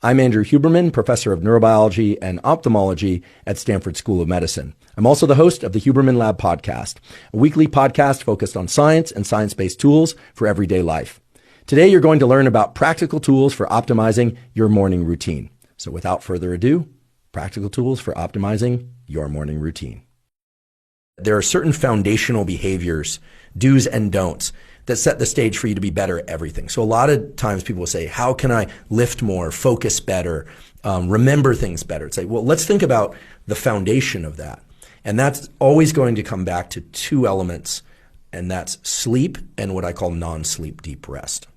I'm Andrew Huberman, professor of neurobiology and ophthalmology at Stanford School of Medicine. I'm also the host of the Huberman Lab podcast, a weekly podcast focused on science and science-based tools for everyday life. Today, you're going to learn about practical tools for optimizing your morning routine. So without further ado, practical tools for optimizing your morning routine. There are certain foundational behaviors, do's and don'ts, that set the stage for you to be better at everything. So a lot of times people will say, how can I lift more, focus better, remember things better? It's like, well, let's think about the foundation of that. And that's always going to come back to two elements, and that's sleep and what I call non-sleep deep rest.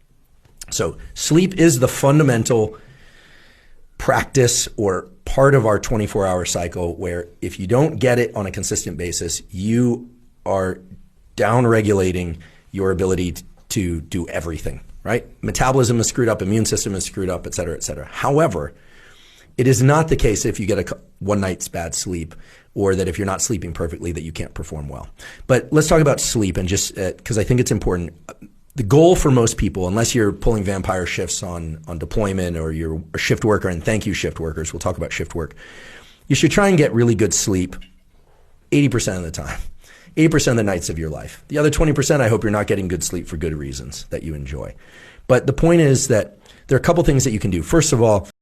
So sleep is the fundamental practice or part of our 24-hour cycle where if you don't get it on a consistent basis, you are downregulating your ability to do everything, right? Metabolism is screwed up, immune system is screwed up, et cetera, et cetera. However, it is not the case if you get one night's bad sleep or that if you're not sleeping perfectly that you can't perform well. But let's talk about sleep and just because I think it's important. The goal for most people, unless you're pulling vampire shifts on deployment or you're a shift worker, and thank you shift workers, we'll talk about shift work, you should try and get really good sleep 80% of the time. 80% of the nights of your life. The other 20%, I hope you're not getting good sleep for good reasons that you enjoy. But the point is that there are a couple things that you can do. First of all,